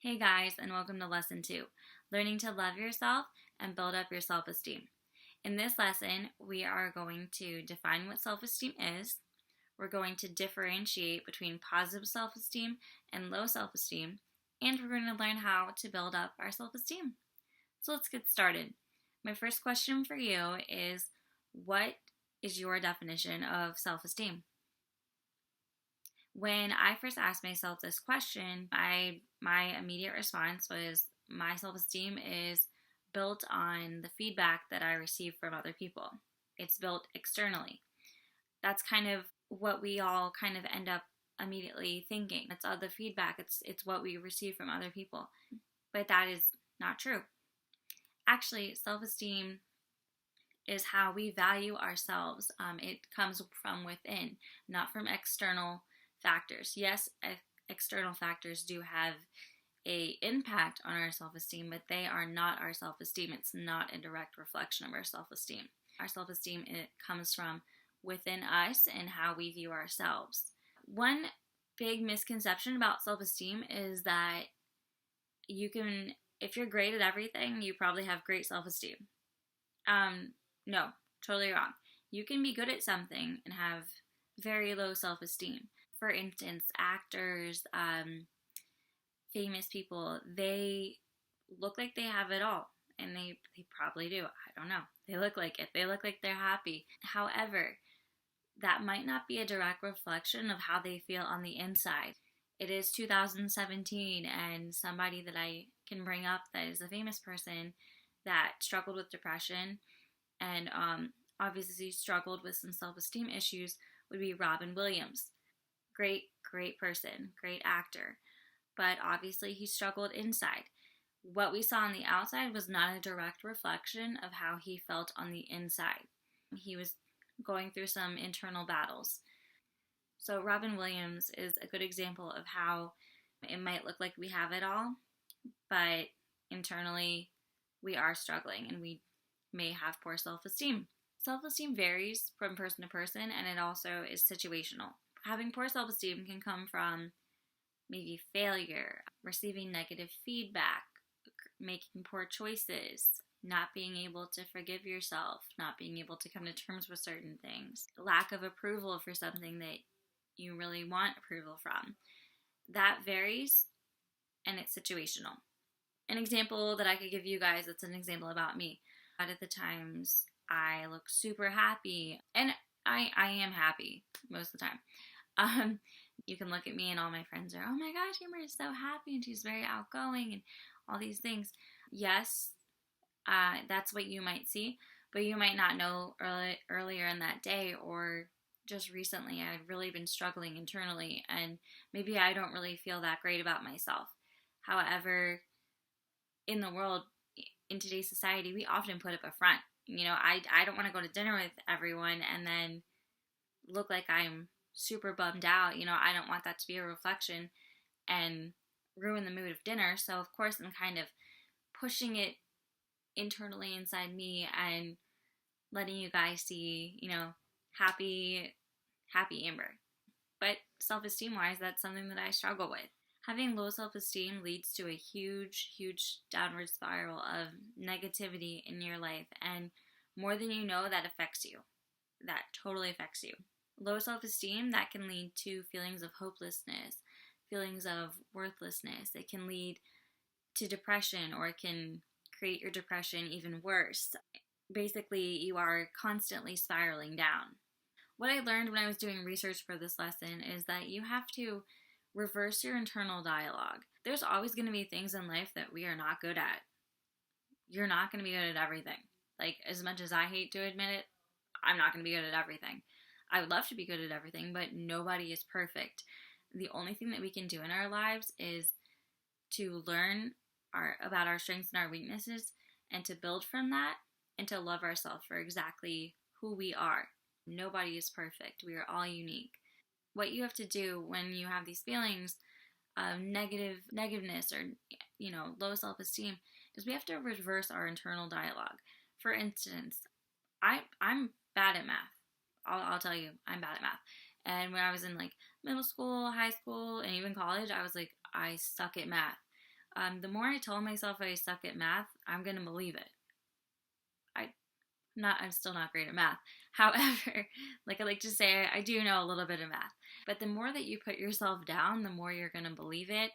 Hey guys, and welcome to Lesson 2, Learning to Love Yourself and Build Up Your Self-Esteem. In this lesson, we are going to define what self-esteem is. We're going to differentiate between positive self-esteem and low self-esteem, and we're going to learn how to build up our self-esteem. So let's get started. My first question for you is, what is your definition of self-esteem? When I first asked myself this question, my immediate response was my self-esteem is built on the feedback that I receive from other people. It's built externally. That's kind of what we all kind of end up immediately thinking. It's other feedback. It's what we receive from other people. But that is not true. Actually, self-esteem is how we value ourselves. It comes from within, not from external factors. Yes, external factors do have a impact on our self-esteem, but they are not our self-esteem. It's not a direct reflection of our self-esteem. Our self-esteem, it comes from within us and how we view ourselves. One big misconception about self-esteem is that if you're great at everything, you probably have great self-esteem. No, totally wrong. You can be good at something and have very low self-esteem. For instance, actors, famous people, they look like they have it all, and they probably do. I don't know. They look like it. They look like they're happy. However, that might not be a direct reflection of how they feel on the inside. It is 2017, and somebody that I can bring up that is a famous person that struggled with depression and obviously struggled with some self-esteem issues would be Robin Williams. Great person, great actor. But obviously he struggled inside. What we saw on the outside was not a direct reflection of how he felt on the inside. He was going through some internal battles. So Robin Williams is a good example of how it might look like we have it all, but internally we are struggling and we may have poor self-esteem. Self-esteem varies from person to person, and it also is situational. Having poor self-esteem can come from maybe failure, receiving negative feedback, making poor choices, not being able to forgive yourself, not being able to come to terms with certain things, lack of approval for something that you really want approval from. That varies, and it's situational. An example that I could give you guys, that's an example about me. At the times I look super happy, and I am happy most of the time. You can look at me and all my friends are, oh my gosh, Amber is so happy and she's very outgoing and all these things. Yes, that's what you might see, but you might not know earlier in that day or just recently I've really been struggling internally and maybe I don't really feel that great about myself. However, in the world, in today's society, we often put up a front. I don't want to go to dinner with everyone and then look like I'm super bummed out. I don't want that to be a reflection and ruin the mood of dinner. So of course I'm kind of pushing it internally inside me and letting you guys see, happy Amber. But self-esteem wise, that's something that I struggle with. Having low self-esteem leads to a huge downward spiral of negativity in your life, and more than you know, that affects you. That totally affects you. Low self-esteem, that can lead to feelings of hopelessness, feelings of worthlessness. It can lead to depression, or it can create your depression even worse. Basically, you are constantly spiraling down. What I learned when I was doing research for this lesson is that you have to reverse your internal dialogue. There's always going to be things in life that we are not good at. You're not going to be good at everything. Like, as much as I hate to admit it, I'm not going to be good at everything. I would love to be good at everything, but nobody is perfect. The only thing that we can do in our lives is to learn about our strengths and our weaknesses and to build from that and to love ourselves for exactly who we are. Nobody is perfect. We are all unique. What you have to do when you have these feelings of negativeness or low self-esteem is we have to reverse our internal dialogue. For instance, I'm bad at math. I'll tell you, I'm bad at math. And when I was in like middle school, high school, and even college, I was like, I suck at math. The more I tell myself I suck at math, I'm going to believe it. I'm still not great at math. However, like I like to say, I do know a little bit of math. But the more that you put yourself down, the more you're going to believe it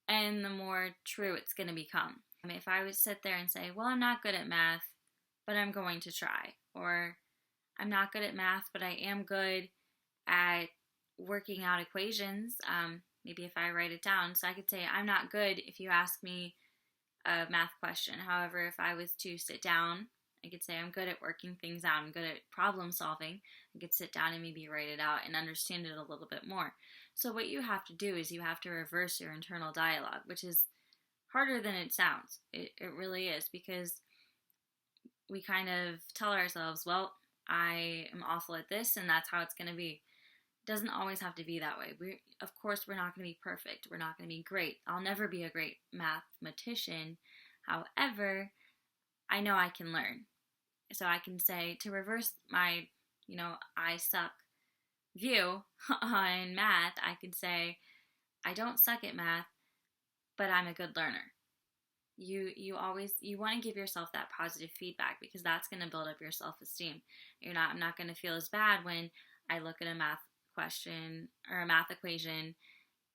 and the more true it's going to become. If I would sit there and say, well, I'm not good at math, but I'm going to try. Or I'm not good at math, but I am good at working out equations. Maybe if I write it down. So I could say, I'm not good if you ask me a math question. However, if I was to sit down, I could say I'm good at working things out. I'm good at problem solving. I could sit down and maybe write it out and understand it a little bit more. So what you have to do is you have to reverse your internal dialogue, which is harder than it sounds. It really is, because we kind of tell ourselves, well, I am awful at this and that's how it's going to be. It doesn't always have to be that way. Of course, we're not going to be perfect. We're not going to be great. I'll never be a great mathematician. However, I know I can learn. So I can say, to reverse my, I suck view on math, I could say, I don't suck at math, but I'm a good learner. You want to give yourself that positive feedback, because that's going to build up your self-esteem. I'm not going to feel as bad when I look at a math question or a math equation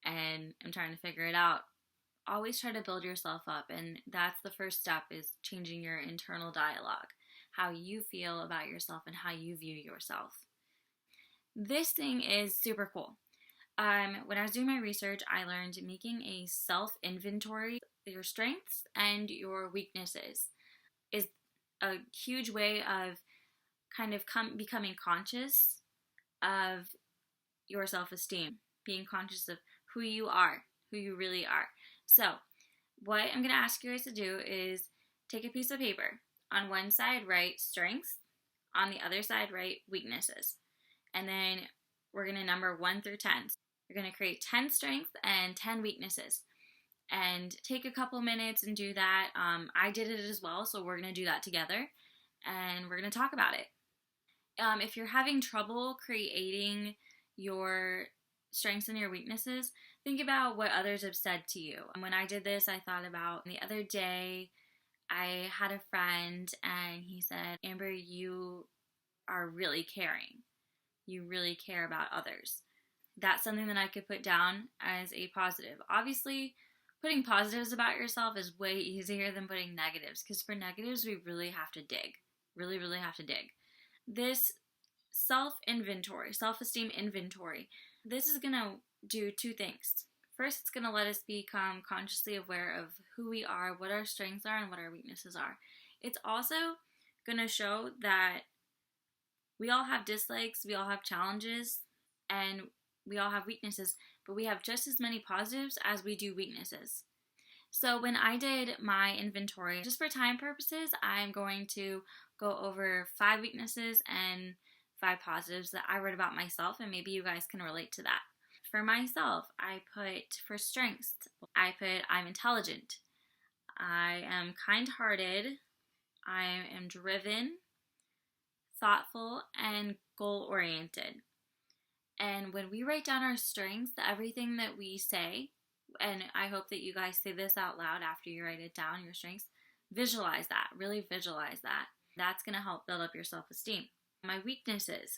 and I'm trying to figure it out. Always try to build yourself up, and that's the first step, is changing your internal dialogue, how you feel about yourself and how you view yourself. This thing is super cool. When I was doing my research, I learned making a self-inventory, your strengths and your weaknesses, is a huge way of kind of becoming conscious of your self-esteem, being conscious of who you are, who you really are. So, what I'm going to ask you guys to do is take a piece of paper. On one side, write strengths. On the other side, write weaknesses. And then we're going to number 1 through 10. You're going to create 10 strengths and 10 weaknesses. And take a couple minutes and do that. I did it as well, so we're going to do that together. And we're going to talk about it. If you're having trouble creating your strengths and your weaknesses, think about what others have said to you. When I did this, I thought about the other day, I had a friend and he said, Amber, you are really caring. You really care about others. That's something that I could put down as a positive. Obviously, putting positives about yourself is way easier than putting negatives, because for negatives, we really have to dig. Really, really have to dig. This self-inventory, self-esteem inventory, this is going to do 2 things. First, it's going to let us become consciously aware of who we are, what our strengths are, and what our weaknesses are. It's also going to show that we all have dislikes, we all have challenges, and we all have weaknesses, but we have just as many positives as we do weaknesses. So when I did my inventory, just for time purposes, I'm going to go over 5 weaknesses and 5 positives that I wrote about myself, and maybe you guys can relate to that. For myself, I put, for strengths, I put I'm intelligent, I am kind-hearted, I am driven, thoughtful, and goal-oriented. And when we write down our strengths, everything that we say, and I hope that you guys say this out loud after you write it down, your strengths, visualize that, really visualize that. That's going to help build up your self-esteem. My weaknesses,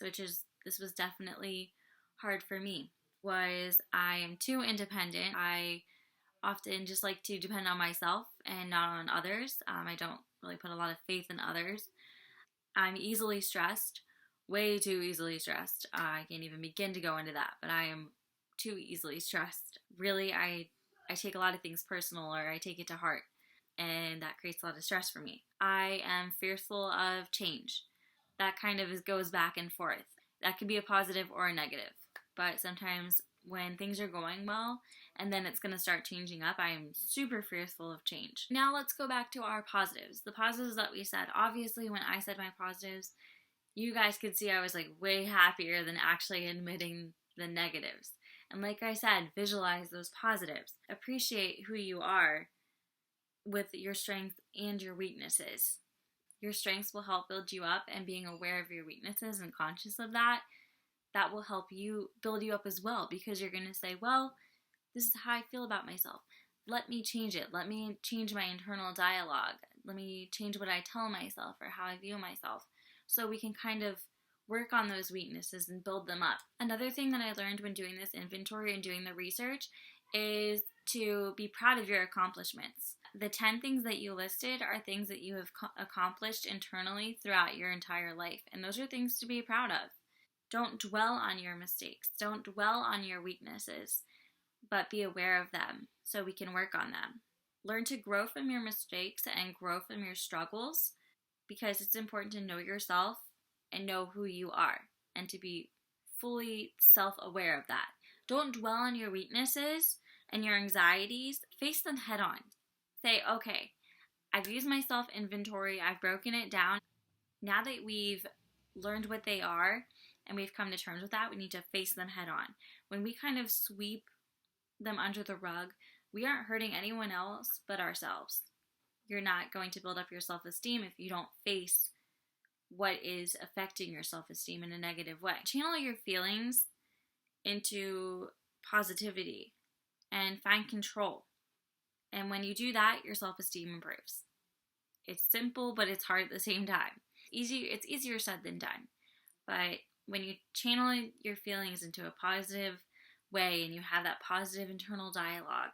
this was definitely hard for me, was I am too independent. I often just like to depend on myself and not on others. I don't really put a lot of faith in others. I'm easily stressed, way too easily stressed. I can't even begin to go into that, but I am too easily stressed. Really, I take a lot of things personal, or I take it to heart, and that creates a lot of stress for me. I am fearful of change. That kind of goes back and forth. That could be a positive or a negative, but sometimes when things are going well and then it's going to start changing up, I am super fearful of change. Now let's go back to our positives. The positives that we said. Obviously, when I said my positives, you guys could see I was like way happier than actually admitting the negatives. And like I said, visualize those positives. Appreciate who you are with your strengths and your weaknesses. Your strengths will help build you up, and being aware of your weaknesses and conscious of that will help you build you up as well, because you're going to say, well, this is how I feel about myself. let me change it. Let me change my internal dialogue. Let me change what I tell myself or how I view myself. So we can kind of work on those weaknesses and build them up. Another thing that I learned when doing this inventory and doing the research is to be proud of your accomplishments. The 10 things that you listed are things that you have accomplished internally throughout your entire life, and those are things to be proud of. Don't dwell on your mistakes. Don't dwell on your weaknesses, but be aware of them so we can work on them. Learn to grow from your mistakes and grow from your struggles, because it's important to know yourself and know who you are and to be fully self-aware of that. Don't dwell on your weaknesses and your anxieties. Face them head on. Say, okay, I've used my self-inventory. I've broken it down. Now that we've learned what they are and we've come to terms with that, we need to face them head on. When we kind of sweep them under the rug, we aren't hurting anyone else but ourselves. You're not going to build up your self-esteem if you don't face what is affecting your self-esteem in a negative way. Channel your feelings into positivity and find control. And when you do that, your self-esteem improves. It's simple, but it's hard at the same time. It's easier said than done. But when you channel your feelings into a positive way and you have that positive internal dialogue,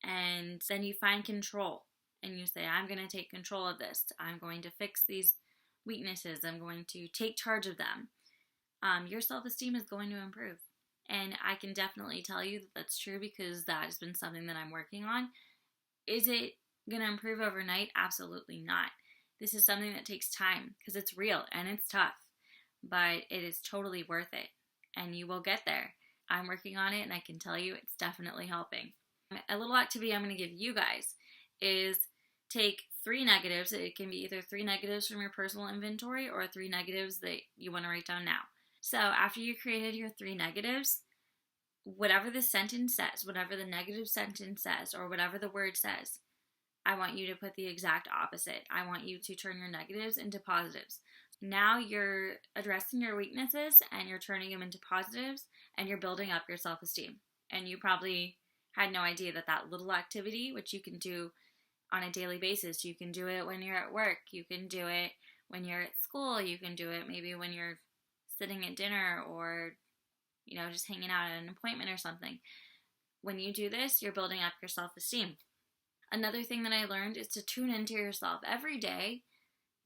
and then you find control and you say, I'm going to take control of this. I'm going to fix these weaknesses. I'm going to take charge of them. Your self-esteem is going to improve. And I can definitely tell you that that's true because that has been something that I'm working on. Is it going to improve overnight? Absolutely not. This is something that takes time because it's real and it's tough, but it is totally worth it and you will get there. I'm working on it and I can tell you it's definitely helping. A little activity I'm going to give you guys is take 3 negatives. It can be either 3 negatives from your personal inventory or 3 negatives that you want to write down now. So after you created your 3 negatives, whatever the sentence says, whatever the negative sentence says, or whatever the word says, I want you to put the exact opposite. I want you to turn your negatives into positives. Now you're addressing your weaknesses and you're turning them into positives and you're building up your self-esteem. And you probably had no idea that that little activity, which you can do on a daily basis, you can do it when you're at work, you can do it when you're at school, you can do it maybe when you're sitting at dinner or, just hanging out at an appointment or something. When you do this, you're building up your self-esteem. Another thing that I learned is to tune into yourself every day.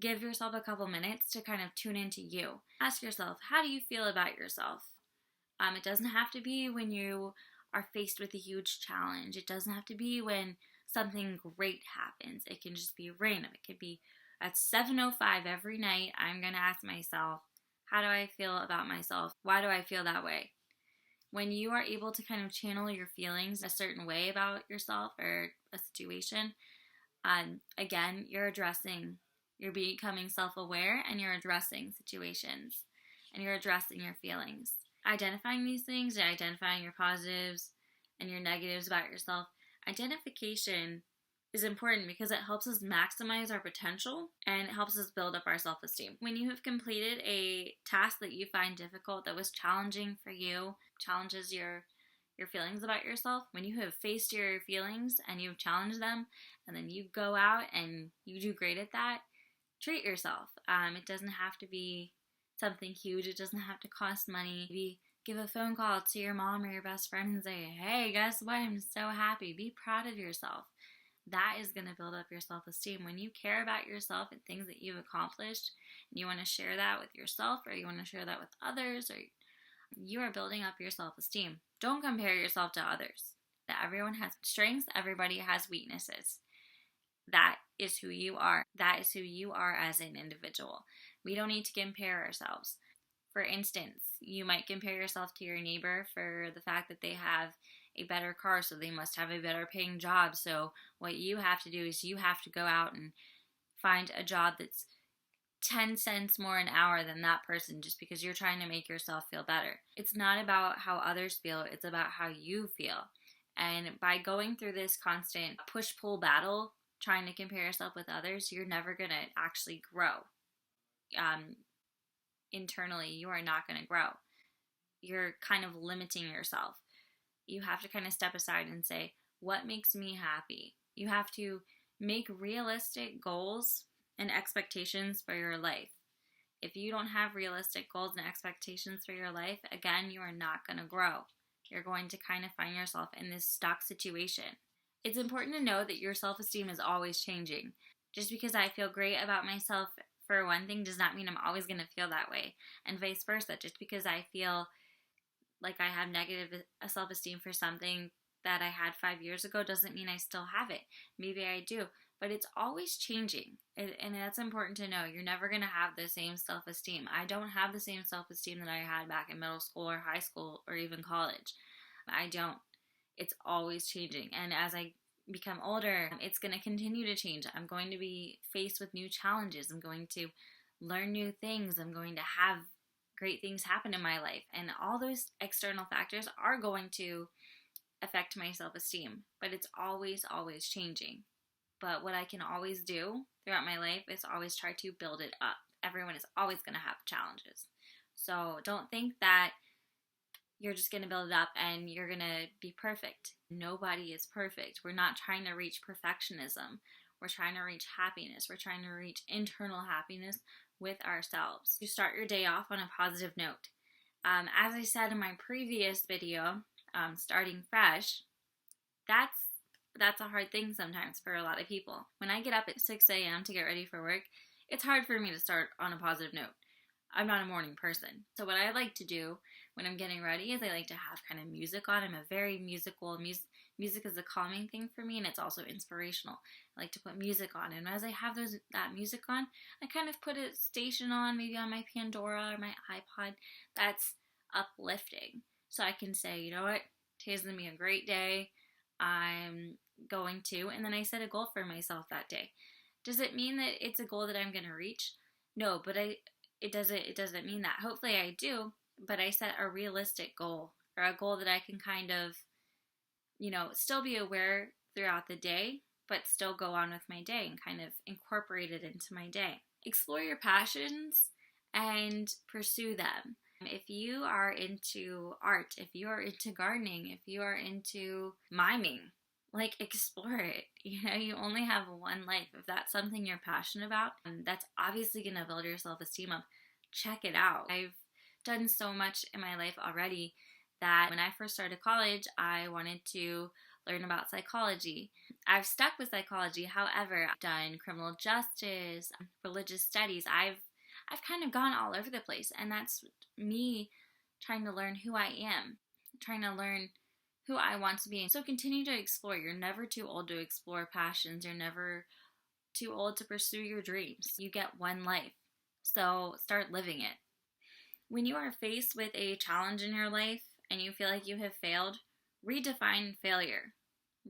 Give yourself a couple minutes to kind of tune into you. Ask yourself, how do you feel about yourself? It doesn't have to be when you are faced with a huge challenge. It doesn't have to be when something great happens. It can just be random. It could be at 7:05 every night, I'm going to ask myself, how do I feel about myself? Why do I feel that way? When you are able to kind of channel your feelings a certain way about yourself or a situation, again, you're becoming self-aware and you're addressing situations and you're addressing your feelings. Identifying these things and identifying your positives and your negatives about yourself, identification is important because it helps us maximize our potential and it helps us build up our self-esteem. When you have completed a task that you find difficult, that was challenging for you, challenges your feelings about yourself, when you have faced your feelings and you've challenged them and then you go out and you do great at that, treat yourself. It doesn't have to be something huge. It doesn't have to cost money. Maybe give a phone call to your mom or your best friend and say, hey, guess what? I'm so happy. Be proud of yourself. That is going to build up your self-esteem. When you care about yourself and things that you've accomplished, and you want to share that with yourself or you want to share that with others, or you are building up your self-esteem. Don't compare yourself to others. Everyone has strengths. Everybody has weaknesses. That is who you are. That is who you are as an individual. We don't need to compare ourselves. For instance, you might compare yourself to your neighbor for the fact that they have a better car, so they must have a better paying job. So what you have to do is you have to go out and find a job that's 10 cents more an hour than that person just because you're trying to make yourself feel better. It's not about how others feel, it's about how you feel. And by going through this constant push-pull battle, trying to compare yourself with others, you're never going to actually grow. Internally, you are not going to grow. You're kind of limiting yourself. You have to kind of step aside and say, What makes me happy? You have to make realistic goals and expectations for your life. If you don't have realistic goals and expectations for your life, again, you are not going to grow. You're going to kind of find yourself in this stuck situation. It's important to know that your self-esteem is always changing. Just because I feel great about myself for one thing does not mean I'm always going to feel that way, and vice versa. Just because I feel like I have negative self-esteem for something that I had 5 years ago doesn't mean I still have it. Maybe I do, but it's always changing, and that's important to know. You're never going to have the same self-esteem. I don't have the same self-esteem that I had back in middle school or high school or even college. I don't. It's always changing, and as I become older, it's going to continue to change. I'm going to be faced with new challenges. I'm going to learn new things. I'm going to have great things happen in my life, and all those external factors are going to affect my self-esteem, but it's always changing. But what I can always do throughout my life is always try to build it up. Everyone is always going to have challenges, so don't think that you're just going to build it up and you're going to be perfect. Nobody is perfect. We're not trying to reach perfectionism. We're trying to reach happiness. We're trying to reach internal happiness with ourselves. You start your day off on a positive note. As I said in my previous video, starting fresh, that's a hard thing sometimes for a lot of people. When I get up at 6 a.m. to get ready for work, it's hard for me to start on a positive note. I'm not a morning person. So what I like to do when I'm getting ready is I like to have kind of music on. I'm a very musical. Music is a calming thing for me, and it's also inspirational. I like to put music on, and as I have that music on, I kind of put a station on, maybe on my Pandora or my iPod, that's uplifting. So I can say, you know what, today's going to be a great day. I'm going to, and then I set a goal for myself that day. Does it mean that it's a goal that I'm going to reach? No, but it doesn't mean that. Hopefully I do, but I set a realistic goal, or a goal that I can kind of, still be aware throughout the day, but still go on with my day and kind of incorporate it into my day. Explore your passions and pursue them. If you are into art, if you are into gardening, if you are into miming, explore it. You only have one life. If that's something you're passionate about, that's obviously going to build your self-esteem up. Check it out. I've done so much in my life already that when I first started college, I wanted to learn about psychology. I've stuck with psychology. However, I've done criminal justice, religious studies. I've kind of gone all over the place, and that's me trying to learn who I am, trying to learn who I want to be. So continue to explore. You're never too old to explore passions. You're never too old to pursue your dreams. You get one life, so start living it. When you are faced with a challenge in your life and you feel like you have failed, redefine failure.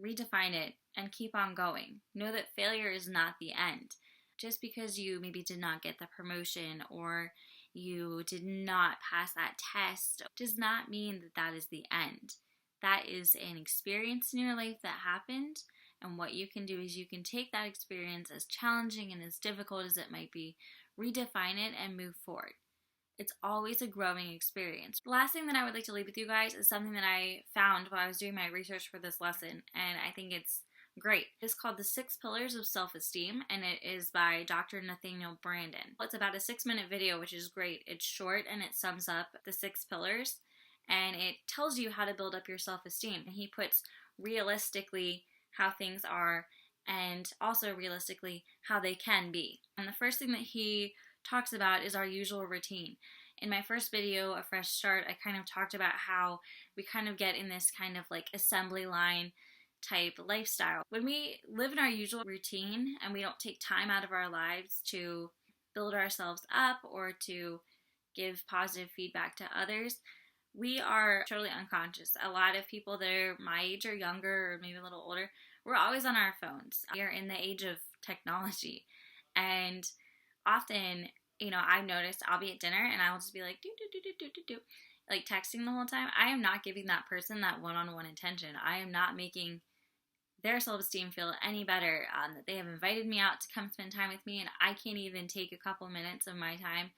Redefine it and keep on going. Know that failure is not the end. Just because you maybe did not get the promotion or you did not pass that test does not mean that that is the end. That is an experience in your life that happened, and what you can do is you can take that experience, as challenging and as difficult as it might be, redefine it and move forward. It's always a growing experience. The last thing that I would like to leave with you guys is something that I found while I was doing my research for this lesson, and I think it's great. It's called The 6 Pillars of Self-Esteem, and it is by Dr. Nathaniel Branden. It's about a 6-minute video, which is great. It's short, and it sums up the 6 pillars, and it tells you how to build up your self-esteem. And he puts realistically how things are, and also realistically how they can be. And the first thing that he talks about is our usual routine. In my first video, A Fresh Start, I kind of talked about how we kind of get in this kind of assembly line type lifestyle. When we live in our usual routine and we don't take time out of our lives to build ourselves up or to give positive feedback to others, we are totally unconscious. A lot of people that are my age or younger or maybe a little older, we're always on our phones. We are in the age of technology, and often, I've noticed I'll be at dinner and I will just be texting the whole time. I am not giving that person that one-on-one attention. I am not making their self-esteem feel any better that they have invited me out to come spend time with me, and I can't even take a couple minutes of my time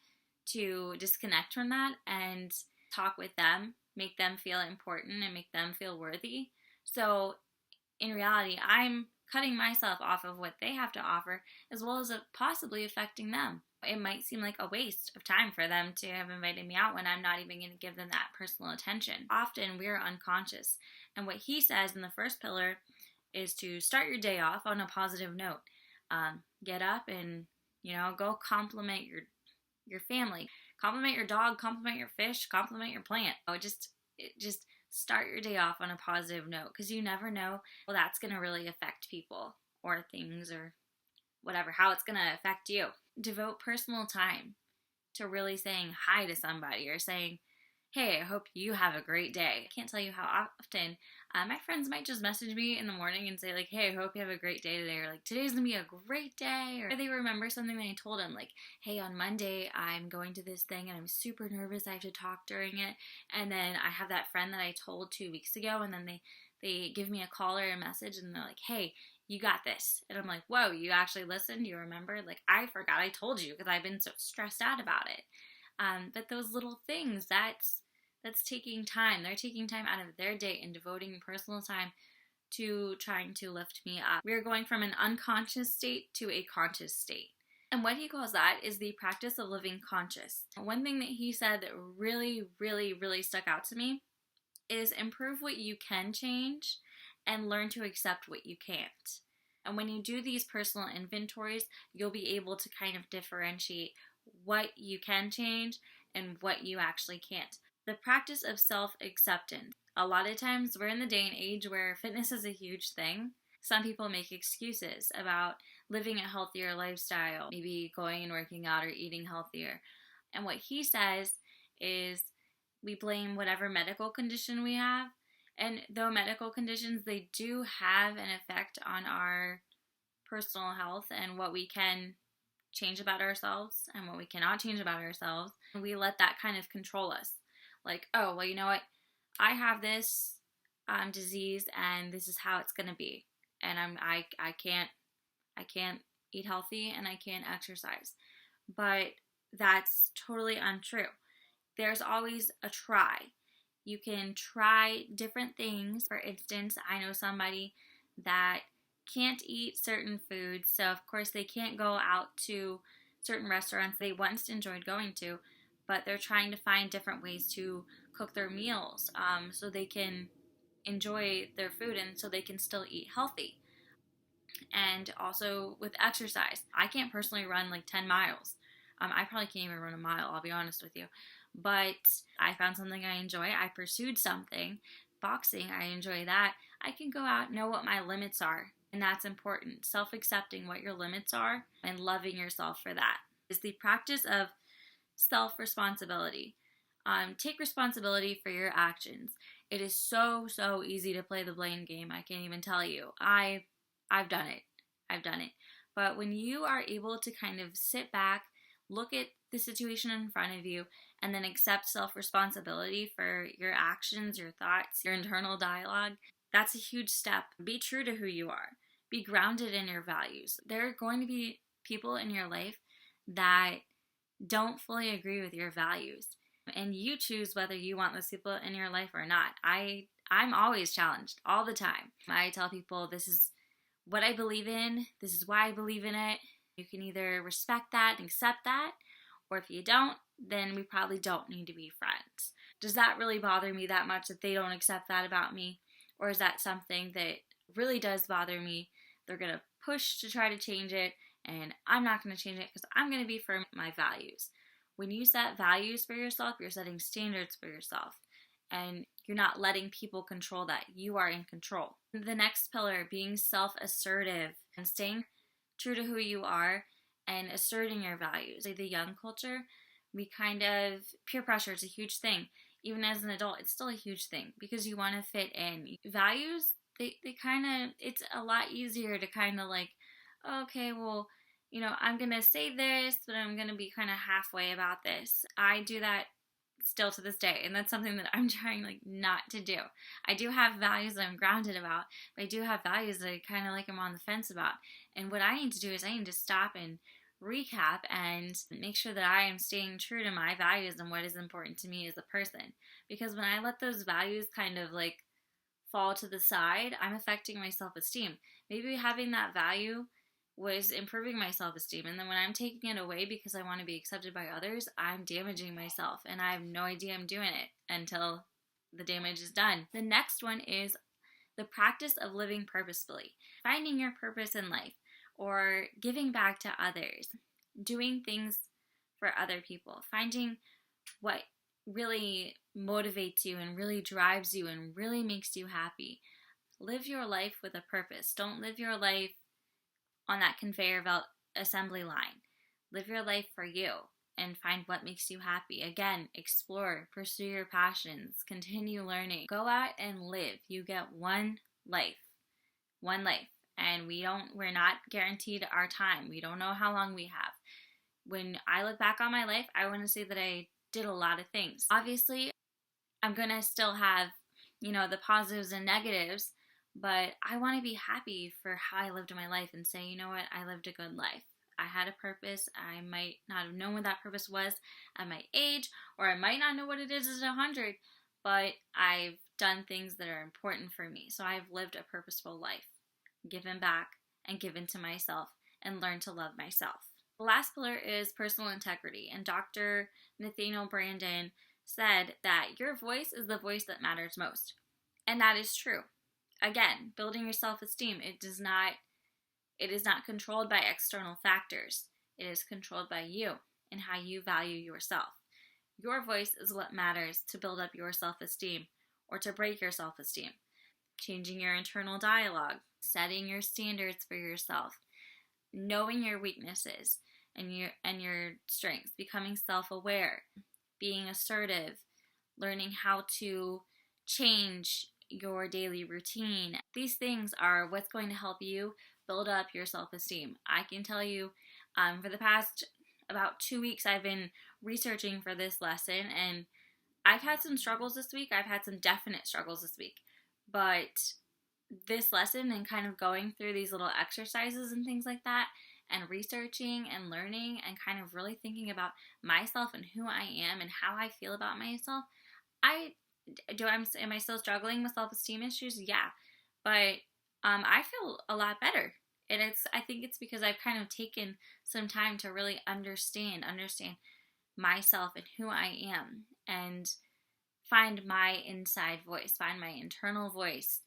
to disconnect from that and talk with them, make them feel important and make them feel worthy. So in reality, I'm cutting myself off of what they have to offer, as well as possibly affecting them. It might seem like a waste of time for them to have invited me out when I'm not even going to give them that personal attention. Often we're unconscious. And what he says in the first pillar is to start your day off on a positive note. Get up and, go compliment your family. Compliment your dog, compliment your fish, compliment your plant. Just start your day off on a positive note, because you never know that's going to really affect people or things or whatever, how it's going to affect you. Devote personal time to really saying hi to somebody or saying, hey, I hope you have a great day. I can't tell you how often my friends might just message me in the morning and say, like, hey, I hope you have a great day today, or like, today's gonna be a great day, or they remember something that I told them, like, hey, on Monday I'm going to this thing and I'm super nervous, I have to talk during it, and then I have that friend that I told 2 weeks ago, and then they give me a call or a message and they're like, hey, you got this. And I'm like, whoa, you actually listened? You remember? Like, I forgot I told you because I've been so stressed out about it. But those little things, that's taking time. They're taking time out of their day and devoting personal time to trying to lift me up. We're going from an unconscious state to a conscious state. And what he calls that is the practice of living conscious. One thing that he said that really, really, really stuck out to me is improve what you can change and learn to accept what you can't. And when you do these personal inventories, you'll be able to kind of differentiate what you can change and what you actually can't. The practice of self-acceptance. A lot of times we're in the day and age where fitness is a huge thing. Some people make excuses about living a healthier lifestyle, maybe going and working out or eating healthier. And what he says is we blame whatever medical condition we have. And though medical conditions, they do have an effect on our personal health and what we can change about ourselves and what we cannot change about ourselves, we let that kind of control us. Like, oh, well, you know what? I have this disease, and this is how it's gonna be, and I can't eat healthy, and I can't exercise. But that's totally untrue. There's always a try. You can try different things. For instance, I know somebody that can't eat certain foods, so of course they can't go out to certain restaurants they once enjoyed going to, but they're trying to find different ways to cook their meals so they can enjoy their food and so they can still eat healthy. And also with exercise, I can't personally run like 10 miles. I probably can't even run a mile, I'll be honest with you. But I found something I enjoy. I pursued something. Boxing, I enjoy that. I can go out, know what my limits are, and that's important. Self-accepting what your limits are and loving yourself for that is the practice of self-responsibility. Take responsibility for your actions. It is so easy to play the blame game. I can't even tell you. I've done it. But when you are able to kind of sit back, look at the situation in front of you, and then accept self-responsibility for your actions, your thoughts, your internal dialogue, that's a huge step. Be true to who you are. Be grounded in your values. There are going to be people in your life that don't fully agree with your values, and you choose whether you want those people in your life or not. I'm always challenged all the time. I tell people this is what I believe in, this is why I believe in it. You can either respect that and accept that, or if you don't, then we probably don't need to be friends. Does that really bother me that much that they don't accept that about me? Or is that something that really does bother me? They're going to push to try to change it, and I'm not going to change it because I'm going to be firm with my values. When you set values for yourself, you're setting standards for yourself, and you're not letting people control that. You are in control. The next pillar, being self-assertive and staying true to who you are and asserting your values. Like the young culture, peer pressure is a huge thing. Even as an adult, it's still a huge thing because you want to fit in. Values, it's a lot easier to kind of like, okay, well, I'm going to say this, but I'm going to be kind of halfway about this. I do that still to this day, and that's something that I'm trying like not to do. I do have values that I'm grounded about, but I do have values that I kind of like I'm on the fence about. And what I need to do is I need to stop and recap and make sure that I am staying true to my values and what is important to me as a person. Because when I let those values kind of like fall to the side, I'm affecting my self-esteem. Maybe having that value was improving my self-esteem, and then when I'm taking it away because I want to be accepted by others, I'm damaging myself, and I have no idea I'm doing it until the damage is done. The next one is the practice of living purposefully, finding your purpose in life, or giving back to others, doing things for other people, finding what really motivates you and really drives you and really makes you happy. Live your life with a purpose. Don't live your life on that conveyor belt assembly line. Live your life for you and find what makes you happy. Again, explore, pursue your passions, continue learning. Go out and live. You get one life. One life. And we're not guaranteed our time. We don't know how long we have. When I look back on my life, I want to say that I did a lot of things. Obviously, I'm going to still have, the positives and negatives, but I want to be happy for how I lived my life and say, you know what, I lived a good life. I had a purpose. I might not have known what that purpose was at my age, or I might not know what it is at 100, but I've done things that are important for me. So I've lived a purposeful life, given back and given to myself, and learned to love myself. The last pillar is personal integrity, and Dr. Nathaniel Branden said that your voice is the voice that matters most. And that is true. Again, building your self-esteem, it is not controlled by external factors. It is controlled by you and how you value yourself. Your voice is what matters to build up your self-esteem or to break your self-esteem. Changing your internal dialogue, setting your standards for yourself, knowing your weaknesses and your strengths, becoming self-aware, being assertive, learning how to change your daily routine. These things are what's going to help you build up your self-esteem. I can tell you, for the past about 2 weeks, I've been researching for this lesson, and I've had some struggles this week. I've had some definite struggles this week. But this lesson and kind of going through these little exercises and things like that, and researching and learning and kind of really thinking about myself and who I am and how I feel about myself, am I still struggling with self-esteem issues? Yeah, but I feel a lot better, and I think it's because I've kind of taken some time to really understand myself and who I am, and find my inside voice, find my internal voice,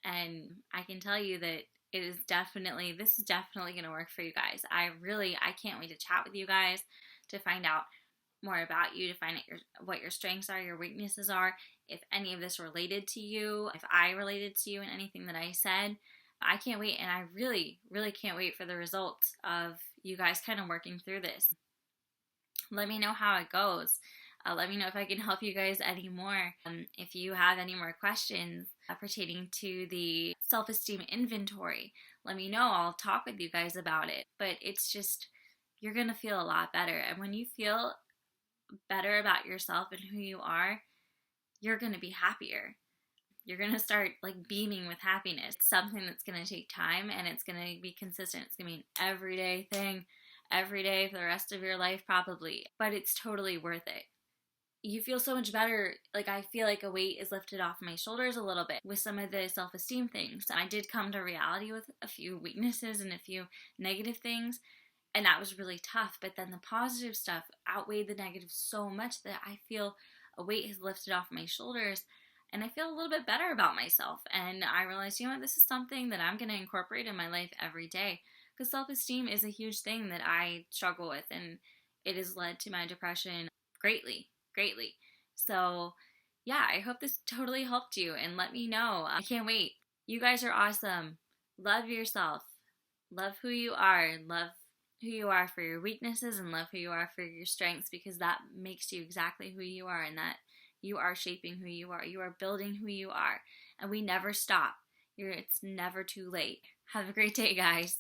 and I can tell you that this is definitely going to work for you guys. I can't wait to chat with you guys, to find out more about you, to find out what your strengths are, your weaknesses are, if any of this related to you, if I related to you in anything that I said. I can't wait, and I really, really can't wait for the results of you guys kind of working through this. Let me know how it goes. Let me know if I can help you guys anymore. If you have any more questions pertaining to the self-esteem inventory, let me know. I'll talk with you guys about it. But it's just, you're going to feel a lot better. And when you feel better about yourself and who you are, you're going to be happier. You're going to start beaming with happiness. It's something that's going to take time, and it's going to be consistent. It's going to be an everyday thing, every day for the rest of your life probably, but it's totally worth it. You feel so much better. I feel like a weight is lifted off my shoulders a little bit with some of the self-esteem things. I did come to reality with a few weaknesses and a few negative things, and that was really tough, but then the positive stuff outweighed the negative so much that I feel a weight has lifted off my shoulders, and I feel a little bit better about myself. And I realized, this is something that I'm going to incorporate in my life every day, because self-esteem is a huge thing that I struggle with, and it has led to my depression greatly. So yeah, I hope this totally helped you, and let me know. I can't wait. You guys are awesome. Love yourself. Love who you are. Love who you are for your weaknesses, and love who you are for your strengths, because that makes you exactly who you are, and that you are shaping who you are. You are building who you are, and we never stop. It's never too late. Have a great day, guys.